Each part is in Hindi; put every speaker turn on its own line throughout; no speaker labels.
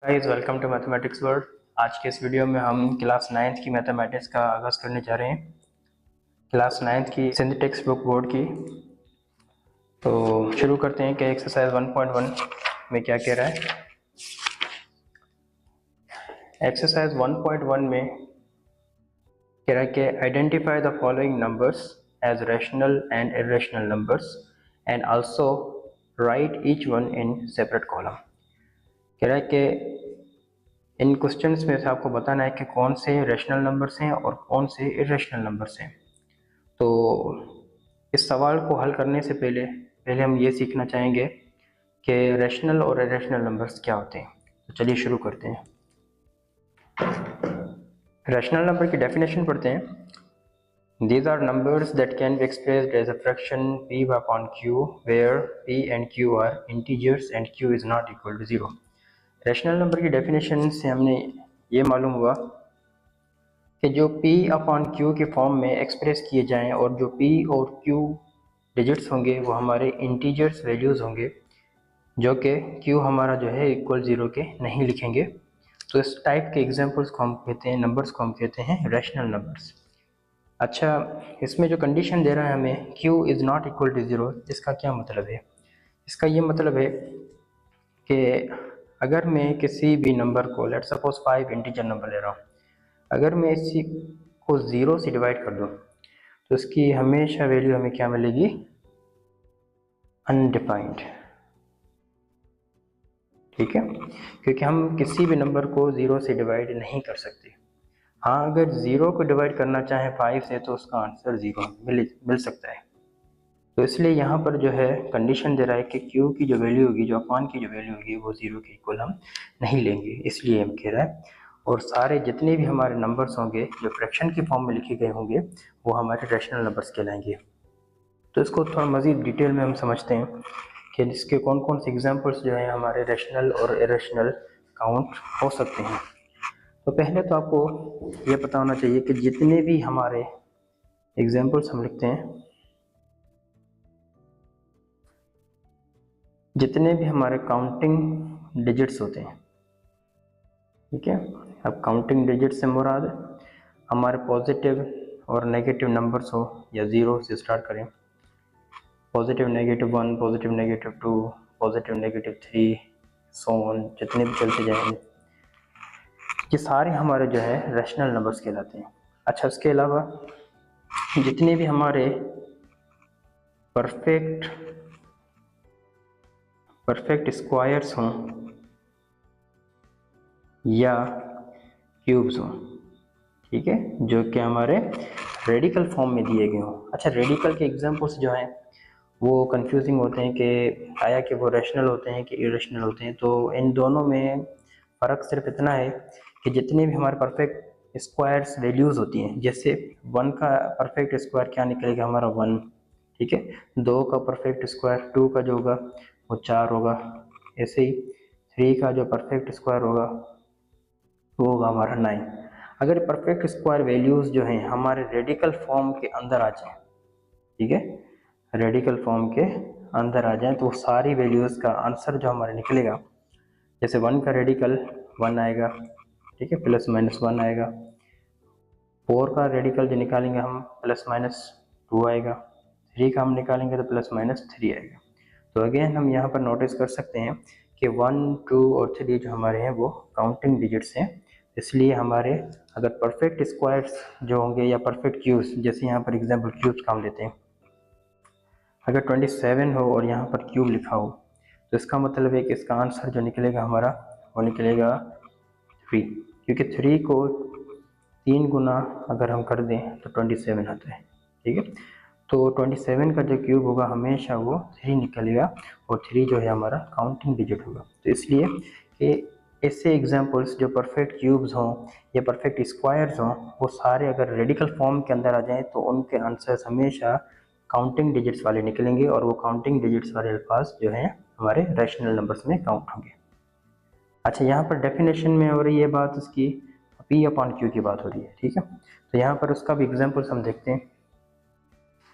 Guys welcome to mathematics world. आज के इस वीडियो में हम क्लास 9th की मैथमेटिक्स का आगाज़ करने जा रहे हैं। क्लास 9th की सिंध टेक्स्ट बुक बोर्ड की। तो शुरू करते हैं कि एक्सरसाइज 1.1 में क्या कह रहा है। एक्सरसाइज 1.1 में कह रहा है कि identify the following numbers as rational and irrational numbers and also write each one in separate column. कह रहा है कि इन क्वेश्चंस में से आपको बताना है कि कौन से रैशनल नंबर्स हैं और कौन से इर्रेशनल नंबर्स हैं। तो इस सवाल को हल करने से पहले हम ये सीखना चाहेंगे कि रैशनल और इर्रेशनल नंबर्स क्या होते हैं। तो चलिए शुरू करते हैं। रैशनल नंबर की डेफिनेशन पढ़ते हैं। These are numbers that can be expressed as a fraction p upon q where p and q are integers and q is not equal to 0। Rational number की डेफिनेशन से हमने ये मालूम हुआ कि जो p अपॉन q के फॉर्म में एक्सप्रेस किए जाएं और जो p और q डिजिट्स होंगे वो हमारे इंटीजर्स वैल्यूज़ होंगे, जो कि q हमारा जो है इक्वल 0 के नहीं लिखेंगे। तो इस टाइप के एग्जांपल्स को हम कहते हैं, नंबर्स को हम कहते हैं रैशनल नंबर्स। अच्छा, इसमें जो कंडीशन दे रहा है हमें q is not equal to 0, इसका क्या मतलब है? इसका ये मतलब है कि अगर मैं किसी भी नंबर को, लेट सपोज 5 इंटीजर नंबर ले रहा हूँ, अगर मैं इसी को 0 से डिवाइड कर दूँ तो इसकी हमेशा वैल्यू हमें क्या मिलेगी? अनडिफाइंड। ठीक है, क्योंकि हम किसी भी नंबर को 0 से डिवाइड नहीं कर सकते। हाँ, अगर 0 को डिवाइड करना चाहें 5 से तो उसका आंसर 0 मिल सकता है। तो इसलिए यहाँ पर जो है कंडीशन दे रहा है कि q की जो वैल्यू होगी, जो अपान की जो वैल्यू होगी, वो 0 के इक्वल हम नहीं लेंगे, इसलिए हम कह रहा है। और सारे जितने भी हमारे नंबर्स होंगे जो फ्रैक्शन की फॉर्म में लिखे गए होंगे वो हमारे रैशनल नंबर्स कहलाएंगे। तो इसको थोड़ा मज़ीद डिटेल में हम समझते हैं कि इसके कौन कौन से एग्जांपल्स जो हैं हमारे रैशनल और इरेशनल काउंट हो सकते हैं। तो पहले तो आपको ये पता होना चाहिए कि जितने भी हमारे एग्जांपल्स हम लिखते हैं, जितने भी हमारे काउंटिंग डिजिट्स होते हैं, ठीक है। अब काउंटिंग डिजिट से मुराद हमारे पॉजिटिव और नेगेटिव नंबर्स हो या 0 से स्टार्ट करें, positive negative 1, positive negative 2, positive negative 3, so on, जितने भी चलते जाएंगे, ये सारे हमारे जो है रैशनल नंबर्स कहलाते हैं। अच्छा, इसके अलावा जितने भी हमारे परफेक्ट स्क्वायर्स हों या क्यूब्स हों, ठीक है, जो कि हमारे रेडिकल फॉर्म में दिए गए हों। अच्छा, रेडिकल के एग्जांपल्स जो हैं वो कंफ्यूजिंग होते हैं कि आया कि वो रैशनल होते हैं कि इरेशनल होते हैं। तो इन दोनों में फ़र्क सिर्फ इतना है कि जितने भी हमारे परफेक्ट स्क्वायर्स वैल्यूज़ होती हैं, जैसे 1 का परफेक्ट स्क्वायर क्या निकलेगा? हमारा 1, ठीक है। 2 का परफेक्ट स्क्वायर, 2 का जो होगा वो 4 होगा। ऐसे ही 3 का जो परफेक्ट स्क्वायर होगा वो होगा हमारा 9। अगर परफेक्ट स्क्वायर वैल्यूज़ जो हैं हमारे रेडिकल फॉर्म के अंदर आ जाएं, ठीक है, रेडिकल फॉर्म के अंदर आ जाएं, तो सारी वैल्यूज़ का आंसर जो हमारा निकलेगा, जैसे 1 का रेडिकल 1 आएगा, ठीक है, प्लस माइनस 1 आएगा। 4 का रेडिकल जो निकालेंगे हम प्लस माइनस 2 आएगा। 3 का हम निकालेंगे तो प्लस माइनस 3 आएगा। तो अगेन हम यहाँ पर नोटिस कर सकते हैं कि 1, 2 और 3 जो हमारे हैं वो काउंटिंग डिजिट्स हैं। इसलिए हमारे अगर परफेक्ट स्क्वायर्स जो होंगे या परफेक्ट क्यूब्स, जैसे यहाँ पर एग्जाम्पल क्यूब्स का हम लेते हैं, अगर 27 हो और यहाँ पर क्यूब लिखा हो तो इसका मतलब है कि इसका आंसर जो निकलेगा हमारा वो निकलेगा 3, क्योंकि 3 को 3 गुना अगर हम कर दें तो 27 आता है, ठीक है। तो 27 का जो क्यूब होगा हमेशा वो 3 निकलेगा और 3 जो है हमारा काउंटिंग डिजिट होगा। तो इसलिए कि ऐसे एग्जांपल्स जो परफेक्ट क्यूब्स हों या परफेक्ट स्क्वायर्स हों, वो सारे अगर रेडिकल फॉर्म के अंदर आ जाएं तो उनके आंसर्स हमेशा काउंटिंग डिजिट्स वाले निकलेंगे और वो काउंटिंग डिजिट्स वाले अल्फाज जो हैं हमारे रैशनल नंबर्स में काउंट होंगे। अच्छा, यहाँ पर डेफिनेशन में हो रही है बात उसकी पी अपॉन क्यू की बात हो रही है, ठीक है। तो यहाँ पर उसका भी एग्जाम्पल्स हम देखते हैं।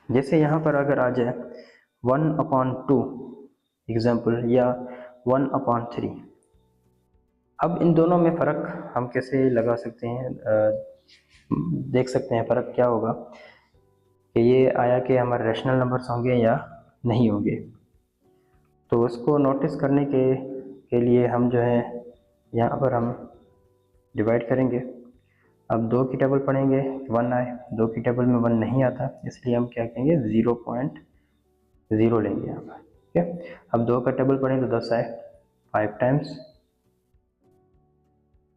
जैसे यहाँ पर अगर आ जाए 1/2 एग्जाम्पल या 1/3, अब इन दोनों में फ़र्क हम कैसे लगा सकते हैं, देख सकते हैं फ़र्क क्या होगा कि ये आया कि हमारे रैशनल नंबर्स होंगे या नहीं होंगे। तो उसको नोटिस करने के लिए हम जो है यहाँ पर हम डिवाइड करेंगे। अब 2 की टेबल पढ़ेंगे 1 आए, 2 की टेबल में 1 नहीं आता, इसलिए हम क्या कहेंगे 0.0 लेंगे यहाँ पर। ठीक है, अब 2 का टेबल पढ़ें तो 10 आए, 5 टाइम्स,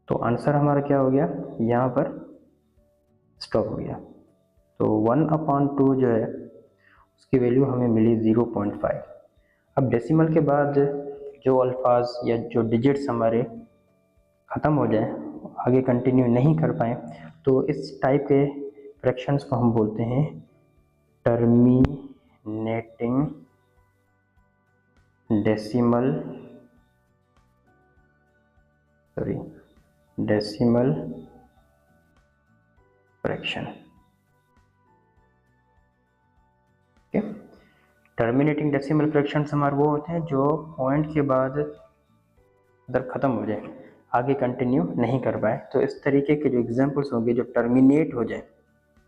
तो आंसर हमारा क्या हो गया, यहाँ पर स्टॉप हो गया। तो 1/2 जो है उसकी वैल्यू हमें मिली 0.5। अब डेसिमल के बाद जो अल्फाज या जो डिजिट्स हमारे ख़त्म हो जाए, आगे कंटिन्यू नहीं कर पाए, तो इस टाइप के फ्रैक्शंस को हम बोलते हैं टर्मिनेटिंग डेसिमल फ्रैक्शन। ठीक है, टर्मिनेटिंग डेसिमल फ्रैक्शंस हमारे वो होते हैं जो पॉइंट के बाद इधर ख़त्म हो जाए, आगे कंटिन्यू नहीं कर पाए। तो इस तरीके के जो एग्जांपल्स होंगे जो टर्मिनेट हो जाए,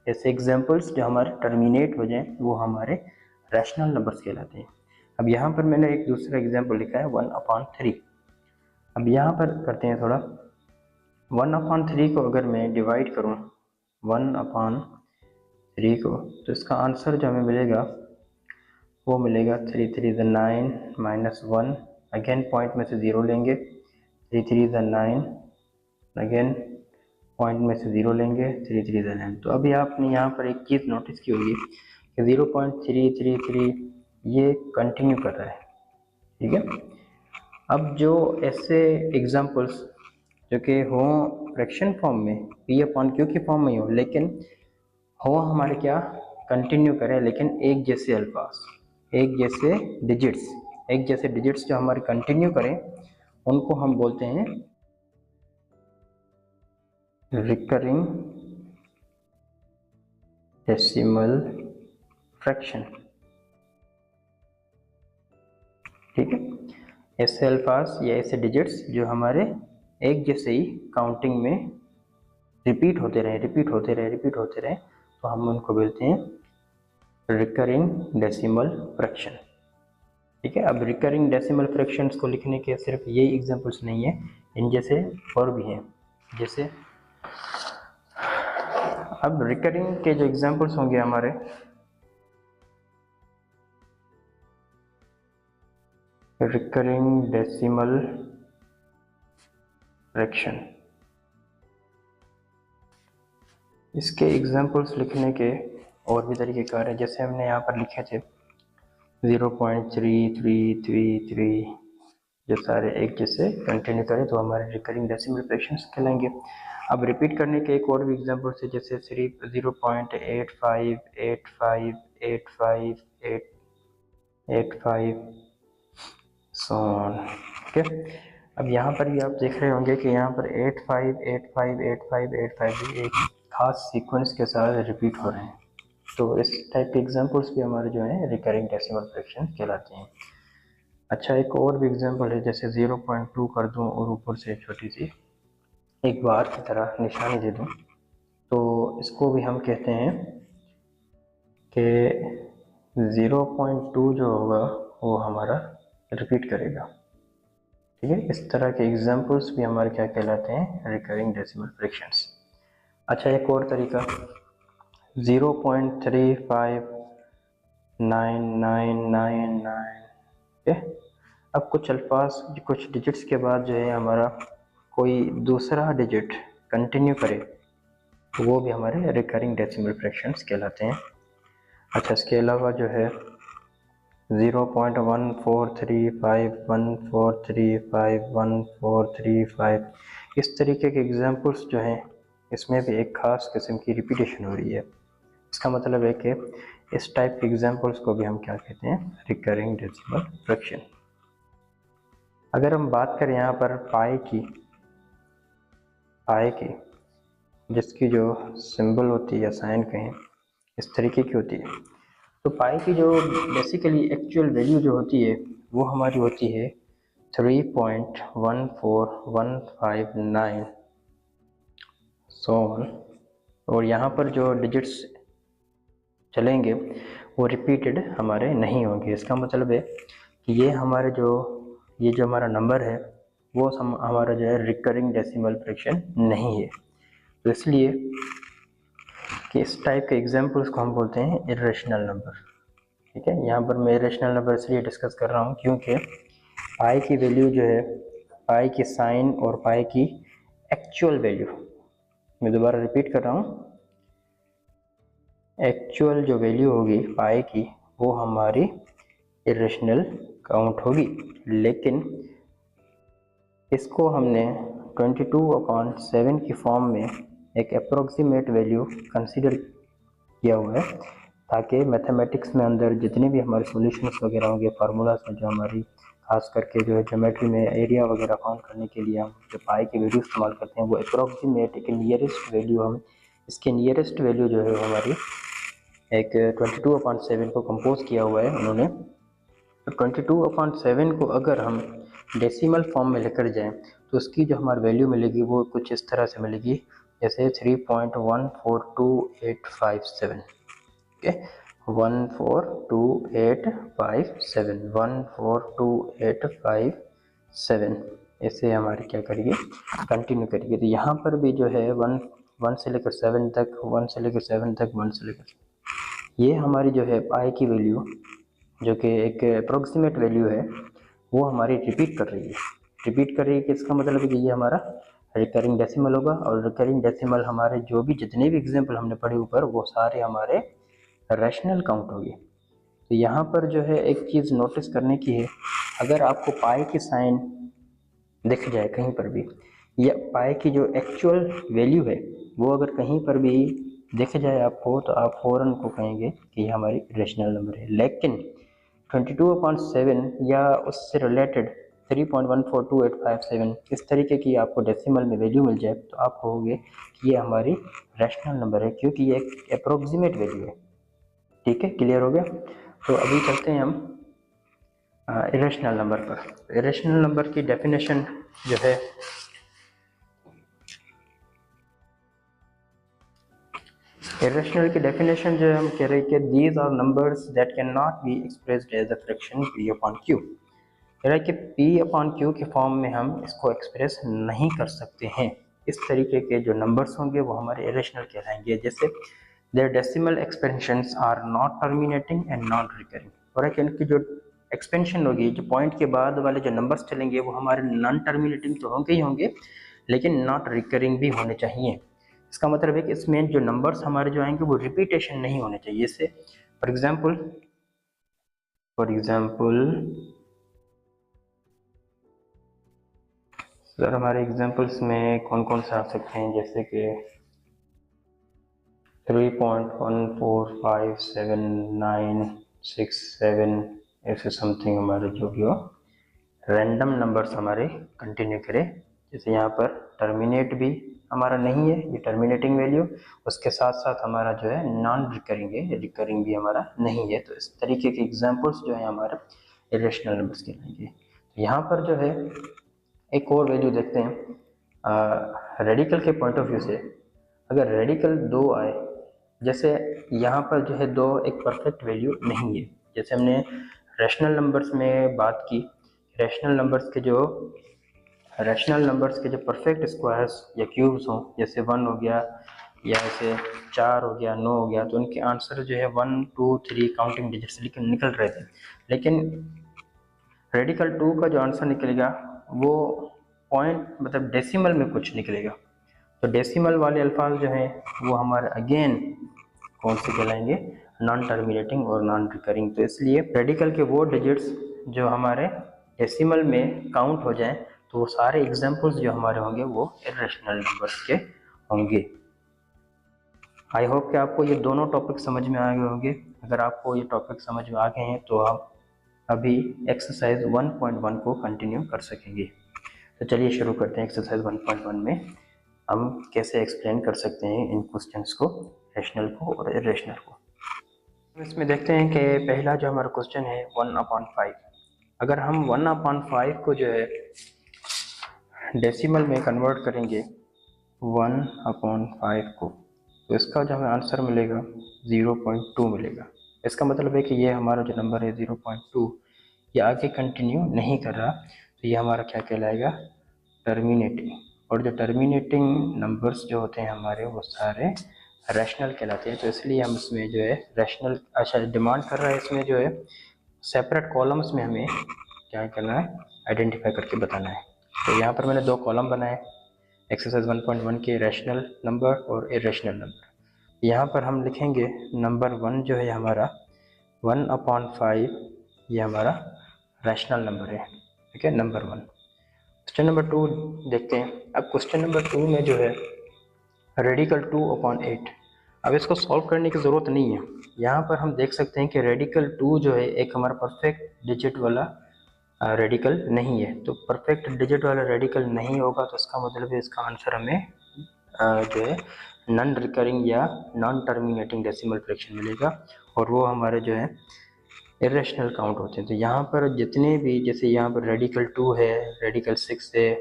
ऐसे एग्जांपल्स जो हमारे टर्मिनेट हो जाएं, वो हमारे रैशनल नंबर्स कहलाते हैं। अब यहाँ पर मैंने एक दूसरा एग्जांपल लिखा है 1/3। अब यहाँ पर करते हैं थोड़ा, 1/3 को अगर मैं डिवाइड करूँ 1/3 को, तो इसका आंसर जो हमें मिलेगा वो मिलेगा 3 3 = 9 -1, अगेन पॉइंट में से 0 लेंगे, 3 3 = 9, अगेन पॉइंट में से 0 लेंगे, 3 3 = 9। तो अभी आपने यहाँ पर एक चीज़ नोटिस की होगी कि 0.333 ये कंटिन्यू कर रहा है। ठीक है, अब जो ऐसे एग्जांपल्स जो कि हो फ्रैक्शन फॉर्म में, P/Q की फॉर्म में हो, लेकिन हो हमारे क्या कंटिन्यू करें, लेकिन एक जैसे अल्फाज, एक जैसे डिजिट्स जो हमारे कंटिन्यू करें, उनको हम बोलते हैं रिकरिंग डेसिमल फ्रैक्शन। ठीक है, ऐसे अल्फाज या ऐसे डिजिट्स जो हमारे एक जैसे ही काउंटिंग में रिपीट होते रहे, तो हम उनको बोलते हैं रिकरिंग डेसिमल फ्रैक्शन। ठीक है, अब रिकरिंग डेसिमल फ्रैक्शंस को लिखने के सिर्फ यही एग्जांपल्स नहीं है, इन जैसे और भी हैं। जैसे अब रिकरिंग के जो एग्जांपल्स होंगे हमारे, रिकरिंग डेसिमल फ्रैक्शन, इसके एग्जांपल्स लिखने के और भी तरीक़ेकार हैं। जैसे हमने यहाँ पर लिखे थे 0.3333, जो सारे एक जैसे कंटिन्यू करें तो हमारे रिकरिंग डेसिमल फ्रैक्शंस कहलाएंगे। अब रिपीट करने के एक और भी एग्जांपल्स है, जैसे 0.85858585 सो ऑन। ठीक है, अब यहाँ पर भी आप देख रहे होंगे कि यहाँ पर 85858585 भी एक खास सीक्वेंस के साथ रिपीट हो रहे हैं। तो इस टाइप के एग्जांपल्स भी हमारे जो हैं रिकरिंग डेसिमल फ्रैक्शन कहलाते हैं। अच्छा, एक और भी एग्जांपल है, जैसे 0.2 कर दूं और ऊपर से छोटी सी एक बार की तरह निशानी दे दूं, तो इसको भी हम कहते हैं कि 0.2 जो होगा वो हमारा रिपीट करेगा। ठीक है, इस तरह के एग्जांपल्स भी हमारे क्या कहलाते हैं, रिकरिंग डेसिमल फ्रैक्शंस। अच्छा, एक और तरीका 0.359999। ठीक है, अब कुछ अल्फाज कुछ डिजिट्स के बाद जो है हमारा कोई दूसरा डिजिट कंटिन्यू करे, तो वो भी हमारे रिकरिंग डेसिमल फ्रैक्शंस कहलाते हैं। अच्छा, इसके अलावा जो है 0.14351435 इस तरीके के एग्जांपल्स जो हैं, इसमें भी एक ख़ास किस्म की रिपीटेशन हो रही है। इसका मतलब है कि इस टाइप के एग्जांपल्स को भी हम क्या कहते हैं, रिकरिंग डेसिमल फ्रैक्शन। अगर हम बात करें यहाँ पर पाई की, जिसकी जो सिंबल होती है या साइन कहें इस तरीके की होती है, तो पाई की जो बेसिकली एक्चुअल वैल्यू जो होती है वो हमारी होती है 3.14159 सो ऑन। और यहाँ पर जो डिजिट्स चलेंगे वो रिपीटेड हमारे नहीं होंगे। इसका मतलब है कि ये जो हमारा नंबर है वो हमारा जो है रिकरिंग डेसिमल फ्रैक्शन नहीं है। तो इसलिए कि इस टाइप के एग्जाम्पल्स को हम बोलते हैं इरेशनल नंबर। ठीक है, यहाँ पर मैं इरेशनल नंबर इसलिए डिस्कस कर रहा हूँ क्योंकि पाई की वैल्यू जो है, पाई की साइन और पाई की एक्चुअल वैल्यू, मैं दोबारा रिपीट कर रहा हूँ, एक्चुअल जो वैल्यू होगी पाई की वो हमारी इरेशनल काउंट होगी। लेकिन इसको हमने 22/7 की फॉर्म में एक अप्रोक्सीमेट वैल्यू कंसीडर किया हुआ है ताकि मैथमेटिक्स में अंदर जितने भी हमारे सॉल्यूशंस वगैरह होंगे, फार्मूलाज में जो हमारी खास करके जो है ज्योमेट्री में एरिया वगैरह फाउंड करने के लिए हम जो पाई की वैल्यू इस्तेमाल करते हैं वो अप्रोक्सीमेट एक नियरेस्ट वैल्यू, हम इसके नियरेस्ट वैल्यू जो है हमारी एक 22/7 को कंपोज किया हुआ है उन्होंने। तो 22/7 को अगर हम डेसिमल फॉर्म में लेकर जाएं तो उसकी जो हमारी वैल्यू मिलेगी वो कुछ इस तरह से मिलेगी, जैसे 3.142857। ओके, 1428571 ऐसे हमारी क्या करेगी, कंटिन्यू करेगी। तो यहाँ पर भी जो है 1 से लेकर 7 तक, 1 से लेकर 7 तक, 1 से लेकर, ये हमारी जो है पाई की वैल्यू जो कि एक अप्रोक्सीमेट वैल्यू है वो हमारी रिपीट कर रही है। रिपीट कर रही है कि इसका मतलब है कि ये हमारा रिकरिंग डेसिमल होगा। और रिकरिंग डेसिमल हमारे जो भी जितने भी एग्जाम्पल हमने पढ़े ऊपर वो सारे हमारे रैशनल काउंट होगी। तो यहाँ पर जो है एक चीज़ नोटिस करने की है, अगर आपको पाई की साइन दिख जाए कहीं पर भी, या पाई की जो एक्चुअल वैल्यू है वो अगर कहीं पर भी दिख जाए आपको, तो आप फ़ौरन को कहेंगे कि ये हमारी रैशनल नंबर है। लेकिन 22/7 या उससे रिलेटेड 3.142857 इस तरीके की आपको डेसिमल में वैल्यू मिल जाए तो आप कहोगे कि ये हमारी रैशनल नंबर है, क्योंकि ये एक अप्रोक्सीमेट वैल्यू है। ठीक है, क्लियर हो गया। तो अभी चलते हैं हम इरेशनल नंबर पर। इरेशनल नंबर की डेफिनेशन जो है, इरेशनल की डेफिनेशन जो है हम कह रहे हैं कि these are numbers that can not be expressed as a fraction p/q। कह रहा है कि p/q के फॉर्म में हम इसको एक्सप्रेस नहीं कर सकते हैं। इस तरीके के जो नंबर्स होंगे वो हमारे इरेशनल कहलाएंगे। जैसे their decimal expansions are not terminating and not recurring. और है कि इनकी जो एक्सपेंशन होगी, जो पॉइंट के बाद वाले जो नंबर्स चलेंगे वो हमारे नॉन टर्मिनेटिंग तो होंगे ही होंगे, लेकिन नॉट रिकरिंग भी होने चाहिए। इसका मतलब है कि इसमें जो नंबर्स हमारे जो आएंगे वो रिपीटेशन नहीं होने चाहिए। इससे फॉर एग्जाम्पल सर हमारे एग्जाम्पल्स में कौन कौन से आ सकते हैं, जैसे कि 3.1457967 ऐसे समथिंग हमारे जो भी हो रैंडम नंबर्स हमारे कंटिन्यू करें। जैसे यहाँ पर टर्मिनेट भी हमारा नहीं है, ये टर्मिनेटिंग वैल्यू, उसके साथ साथ हमारा जो है नॉन रिकरिंग है, रिकरिंग भी हमारा नहीं है। तो इस तरीके के एग्जाम्पल्स जो है हमारे इरेशनल नंबर्स के रहेंगे। तो यहाँ पर जो है एक और वैल्यू देखते हैं रेडिकल के पॉइंट ऑफ व्यू से। अगर रेडिकल 2 आए, जैसे यहाँ पर जो है 2 एक परफेक्ट वैल्यू नहीं है। जैसे हमने रैशनल नंबर्स में बात की, रैशनल नंबर्स के जो परफेक्ट स्क्वायर्स या क्यूब्स हों, जैसे 1 हो गया या ऐसे 4 हो गया, 9 हो गया, तो उनके आंसर जो है 1 2 3 काउंटिंग डिजिट्स निकल रहे थे। लेकिन रेडिकल 2 का जो आंसर निकलेगा वो पॉइंट मतलब डेसिमल में कुछ निकलेगा। तो डेसिमल वाले अल्फाज जो हैं वो हमारे अगेन कौन से कहलाएंगे, नॉन टर्मिनेटिंग और नॉन रिकरिंग। तो इसलिए रेडिकल के वो डिजिट्स जो हमारे डेसिमल में काउंट हो जाएं तो वो सारे एग्जाम्पल्स जो हमारे होंगे वो इरेशनल नंबर्स के होंगे। आई होप कि आपको ये दोनों टॉपिक समझ में आ गए होंगे। अगर आपको ये टॉपिक समझ में आ गए हैं तो आप अभी एक्सरसाइज 1.1 को कंटिन्यू कर सकेंगे। तो चलिए शुरू करते हैं। एक्सरसाइज 1.1 में हम कैसे एक्सप्लेन कर सकते हैं इन क्वेश्चंस को, रैशनल को और इरेशनल को। इसमें देखते हैं कि पहला जो हमारा क्वेश्चन है 1/5। अगर हम 1/5 को जो है डेसिमल में कन्वर्ट करेंगे 1/5 को, तो इसका जो हमें आंसर मिलेगा 0.2 मिलेगा। इसका मतलब है कि ये हमारा जो नंबर है 0.2 ये आगे कंटिन्यू नहीं कर रहा, तो ये हमारा क्या कहलाएगा, टर्मिनेटिंग। और जो टर्मिनेटिंग नंबर्स जो होते हैं हमारे वो सारे रैशनल कहलाते हैं, तो इसलिए हम इसमें जो है रैशनल अच्छा डिमांड कर रहा है, इसमें जो है सेपरेट कॉलम्स में हमें क्या करना है, आइडेंटिफाई करके बताना है। तो यहाँ पर मैंने 2 कॉलम बनाए एक्सरसाइज 1.1 के, रैशनल नंबर और इरेशनल नंबर। यहाँ पर हम लिखेंगे नंबर 1 जो है हमारा 1/5 ये हमारा रैशनल नंबर है, ठीक है, नंबर 1। क्वेश्चन नंबर 2 देखते हैं। अब क्वेश्चन नंबर 2 में जो है रेडिकल 2/8। अब इसको सॉल्व करने की ज़रूरत नहीं है, यहाँ पर हम देख सकते हैं कि रेडिकल 2 जो है एक हमारा परफेक्ट डिजिट वाला रेडिकल नहीं है। तो परफेक्ट डिजिट वाला रेडिकल नहीं होगा तो इसका मतलब है इसका आंसर हमें जो है नॉन रिकरिंग या नॉन टर्मिनेटिंग डेसिमल फ्रैक्शन मिलेगा, और वो हमारे जो है इरेशनल काउंट होते हैं। तो यहाँ पर जितने भी, जैसे यहाँ पर रेडिकल 2 है, रेडिकल 6 है,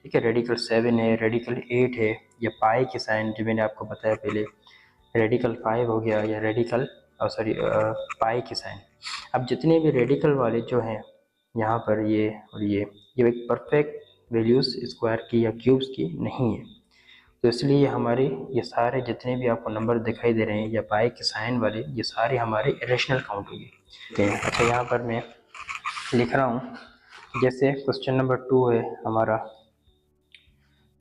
ठीक है, रेडिकल 7 है, रेडिकल 8 है, या पाई के साइन जो मैंने आपको बताया पहले, रेडिकल 5 हो गया, या रेडिकल सॉरी पाई के साइन। अब जितने भी रेडिकल वाले जो हैं यहाँ पर ये और ये एक परफेक्ट वैल्यूज़ स्क्वायर की या क्यूब्स की नहीं है, तो इसलिए हमारे ये सारे जितने भी आपको नंबर दिखाई दे रहे हैं या पाई के साइन वाले, ये सारे हमारे इरेशनल काउंट होंगे। अच्छा, यहाँ पर मैं लिख रहा हूँ, जैसे क्वेश्चन नंबर 2 है हमारा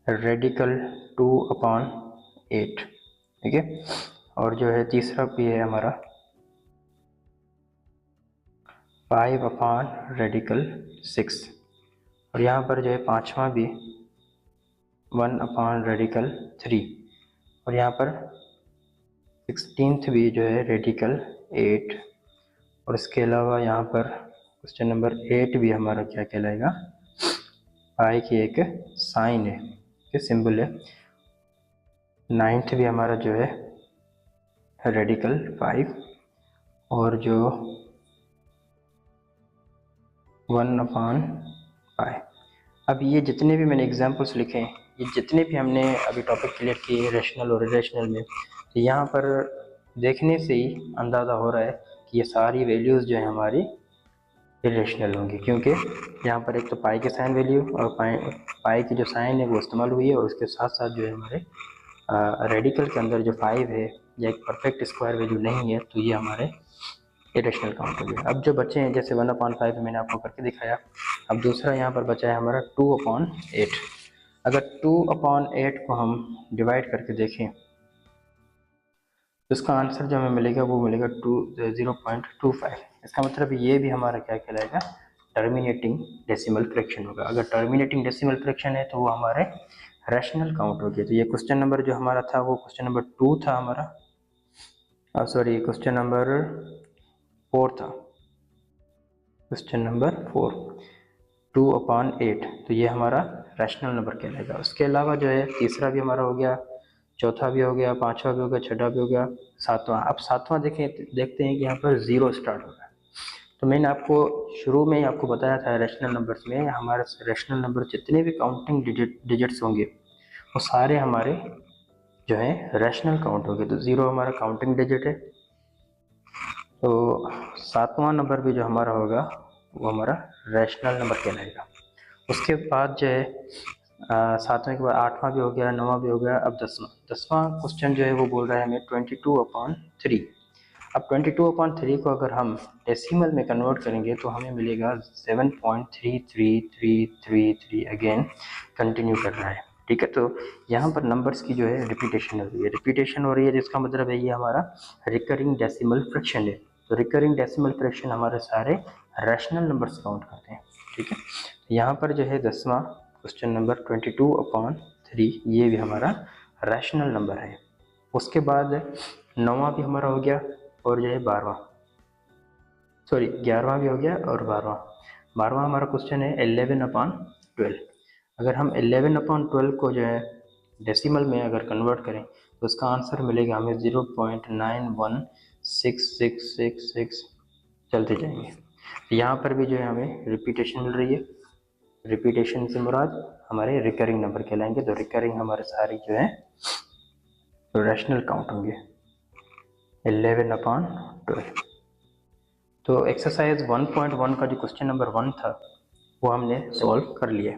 रेडिकल 2/8, ठीक है, और जो है तीसरा भी है हमारा 5/रेडिकल 6, और यहाँ पर जो है पाँचवा भी 1/रेडिकल 3, और यहाँ पर 16th भी जो है रेडिकल 8, और इसके अलावा यहाँ पर क्वेश्चन नंबर 8 भी हमारा क्या कहलाएगा, पाई की एक साइन है, कि सिंबल है। 9th भी हमारा जो है रेडिकल 5, और जो 1/5। अब ये जितने भी मैंने एग्जांपल्स लिखे हैं, ये जितने भी हमने अभी टॉपिक क्लियर किए रैशनल और इरेशनल में, तो यहाँ पर देखने से ही अंदाज़ा हो रहा है कि ये सारी वैल्यूज़ जो है हमारी इरेशनल होंगी, क्योंकि यहाँ पर एक तो पाई के साइन वैल्यू और पाई की जो साइन है वो इस्तेमाल हुई है, और उसके साथ साथ जो है हमारे रेडिकल के अंदर जो 5 है या एक परफेक्ट स्क्वायर वैल्यू नहीं है, तो ये हमारे इरेशनल काउंट हो गया। अब जो बचे हैं जैसे 1/5 मैंने आपको करके दिखाया। अब दूसरा यहाँ पर बचा है हमारा 2/8। अगर 2/8 को हम डिवाइड करके देखें तो इसका आंसर जो हमें मिलेगा वो मिलेगा 0.25। इसका मतलब ये भी हमारा क्या कहलाएगा, टर्मिनेटिंग डेसिमल फ्रैक्शन होगा। अगर टर्मिनेटिंग डेसिमल फ्रैक्शन है तो वो हमारे रैशनल काउंट हो गया। तो ये क्वेश्चन नंबर जो हमारा था वो क्वेश्चन नंबर 2 था हमारा, सॉरी क्वेश्चन नंबर 4 था, क्वेश्चन नंबर 4 2/8, तो ये हमारा रैशनल नंबर कहलाएगा। उसके अलावा जो है तीसरा भी हमारा हो गया, चौथा भी हो गया, पांचवा भी हो गया, छठा भी हो गया, सातवां। अब सातवां देखते हैं कि यहाँ पर 0 स्टार्ट होगा। तो मैंने आपको शुरू में ही आपको बताया था रैशनल नंबर्स में हमारे रैशनल नंबर जितने भी काउंटिंग डिजिट्स होंगे वो सारे हमारे जो है रैशनल काउंट होंगे। तो 0 हमारा काउंटिंग डिजिट है, तो सातवां नंबर भी जो हमारा होगा वो हमारा रैशनल नंबर कहलाएगा। उसके बाद जो है सातवें के बाद आठवां भी हो गया, नौवां भी हो गया। अब दसवां क्वेश्चन जो है वो बोल रहा है हमें 22/3। अब 22/3 को अगर हम डेसिमल में कन्वर्ट करेंगे तो हमें मिलेगा 7.3333 अगेन कंटिन्यू कर रहा है, ठीक है। तो यहाँ पर नंबर्स की जो है रिपीटेशन हो रही है, जिसका मतलब है ये हमारा रिकरिंग डेसिमल फ्रैक्शन है। तो रिकरिंग डेसिमल फ्रैक्शन हमारे सारे रैशनल नंबर्स काउंट करते हैं, ठीक है। यहाँ पर जो है 10वां क्वेश्चन नंबर 22/3 ये भी हमारा रैशनल नंबर है। उसके बाद 9वां भी हमारा हो गया, और जो है 11वां भी हो गया, और 12वां हमारा क्वेश्चन है 11/12। अगर हम 11/12 को जो है डेसिमल में अगर कन्वर्ट करें तो उसका आंसर मिलेगा हमें 0.916666 चलते जाएंगे। यहाँ पर भी जो है हमें रिपीटेशन मिल रही है। रिपीटेशन से मुराद हमारे रिकरिंग नंबर कहलाएंगे, तो रिकरिंग हमारे सारे जो है रैशनल काउंट होंगे 11/12। तो एक्सरसाइज 1.1 का जो क्वेश्चन नंबर 1 था वो हमने सॉल्व कर लिया।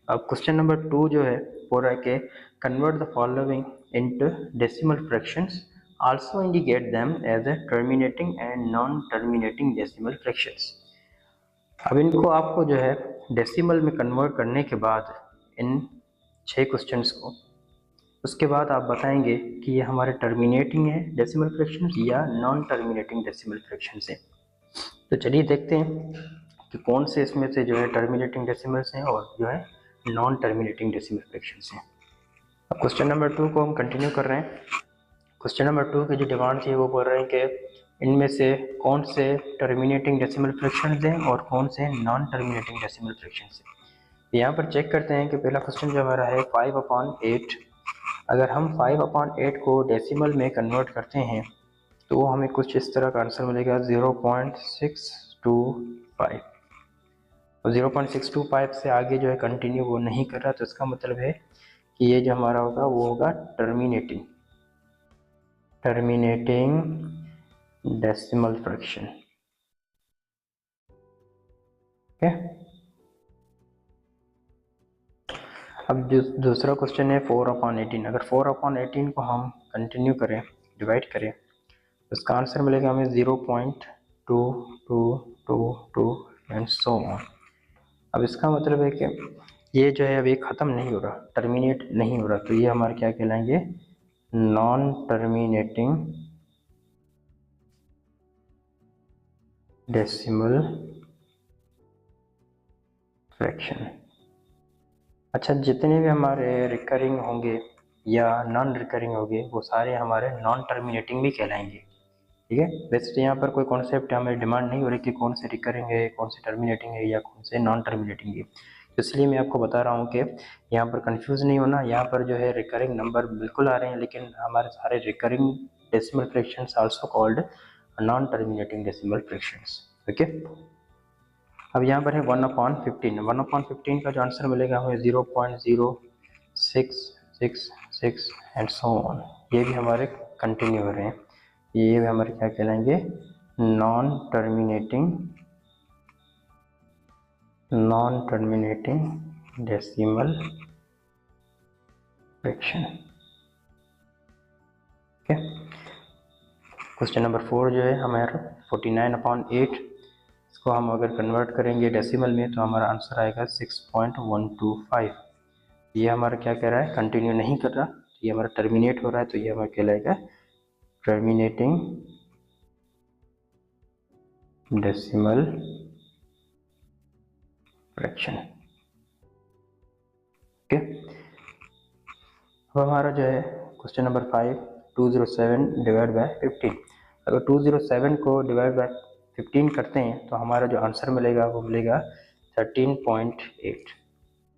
अब क्वेश्चन नंबर 2 जो है वो रहा है कि convert the following into decimal fractions, also indicate them as a terminating and non terminating decimal fractions. अब इनको आपको जो है डेसिमल में कन्वर्ट करने के बाद इन 6 क्वेश्चंस को, उसके बाद आप बताएंगे कि ये हमारे टर्मिनेटिंग है डेसिमल फ्रैक्शंस या नॉन टर्मिनेटिंग डेसिमल फ्रैक्शंस है। तो चलिए देखते हैं कि कौन से इसमें से जो है टर्मिनेटिंग डेसिमल्स हैं और जो है नॉन टर्मिनेटिंग डेसिमल फ्रैक्शंस हैं। अब क्वेश्चन नंबर 2 को हम कंटिन्यू कर रहे हैं। क्वेश्चन नंबर 2 की जो डिमांड थी वो बोल रहे हैं कि इनमें से कौन से टर्मिनेटिंग डेसिमल फ्रैक्शंस हैं और कौन से नॉन टर्मिनेटिंग डेसिमल फ्रैक्शंस हैं। यहाँ पर चेक करते हैं कि पहला क्वेश्चन जो हमारा है 5/8। अगर हम 5/8 को डेसिमल में कन्वर्ट करते हैं तो हमें कुछ इस तरह का आंसर मिलेगा 0.625। और 0.625 से आगे जो है कंटिन्यू वो नहीं कर रहा, तो इसका मतलब है कि ये जो हमारा होगा वो होगा टर्मिनेटिंग डेसिमल फ्रैक्शन। ओके, अब जो दूसरा क्वेश्चन है 4/18। अगर 4/18 को हम कंटिन्यू करें, डिवाइड करें, तो इसका आंसर मिलेगा हमें 0.2222 एंड सो ऑन। अब इसका मतलब है कि ये जो है अभी ख़त्म नहीं हो रहा, टर्मिनेट नहीं हो रहा, तो ये हमारे क्या कहलाएंगे, नॉन टर्मिनेटिंग डेसिमल फ्रैक्शन। अच्छा, जितने भी हमारे रिकरिंग होंगे या नॉन रिकरिंग होंगे वो सारे हमारे नॉन टर्मिनेटिंग भी कहलाएंगे। ठीक है, वैसे तो यहाँ पर कोई कॉन्सेप्ट हमें डिमांड नहीं हो रही कि कौन से रिकरिंग है, कौन से टर्मिनेटिंग है या कौन से नॉन टर्मिनेटिंग है, तो इसलिए मैं आपको बता रहा हूँ कि यहाँ पर कंफ्यूज नहीं होना। यहाँ पर जो है रिकरिंग नंबर बिल्कुल आ रहे हैं, लेकिन हमारे सारे recurring decimal fractions also called non terminating decimal fractions. Okay, अब यहाँ पर है 1/15। 1/15 का जो आंसर मिलेगा हमें 0.0666 एंड सो ऑन। ये भी हमारे कंटिन्यू हो रहे हैं, ये भी हमारे क्या कहलाएंगे, non terminating decimal fraction. Okay, question number 4 जो है हमारा 49/8। इसको हम अगर कन्वर्ट करेंगे डेसिमल में तो हमारा आंसर आएगा 6.125। ये हमारा क्या कह रहा है, कंटिन्यू नहीं कर रहा, ये हमारा टर्मिनेट हो रहा है, तो ये हमारा कहलाएगा टर्मिनेटिंग डेसिमल फ्रैक्शन। ओके, अब हमारा जो है क्वेश्चन नंबर 5 207 डिवाइड बाय 15। अगर 207 को डिवाइड बाय 15 करते हैं तो हमारा जो आंसर मिलेगा वो मिलेगा 13.8।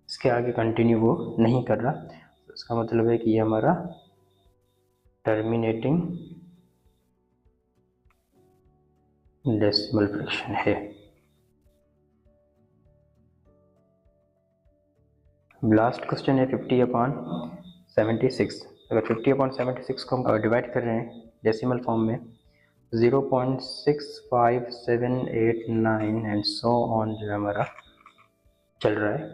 इसके आगे कंटिन्यू वो नहीं कर रहा, तो इसका मतलब है कि ये हमारा टर्मिनेटिंग डेसिमल फ्रैक्शन है। लास्ट क्वेश्चन है 50/76। अगर 50/76 को हम डिवाइड कर रहे हैं डेसिमल फॉर्म में 0.65789 एंड सो ऑन जो हमारा चल रहा है,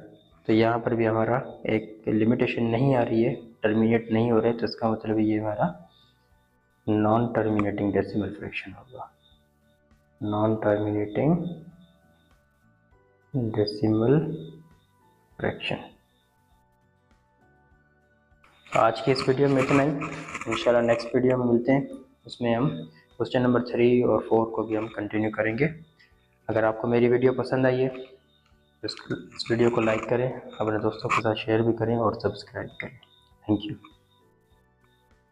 तो यहाँ पर भी हमारा एक लिमिटेशन नहीं आ रही है, टर्मिनेट नहीं हो रहा है, तो इसका मतलब ये हमारा नॉन टर्मिनेटिंग डेसिमल फ्रैक्शन होगा, नॉन टर्मिनेटिंग डेसिमल फ्रैक्शन। आज की इस वीडियो में इतना ही, इंशाल्लाह नेक्स्ट वीडियो में मिलते हैं, उसमें हम क्वेश्चन नंबर 3 और 4 को भी हम कंटिन्यू करेंगे। अगर आपको मेरी वीडियो पसंद आई है तो इस वीडियो को लाइक करें, अपने दोस्तों के साथ शेयर भी करें और सब्सक्राइब करें। Thank you.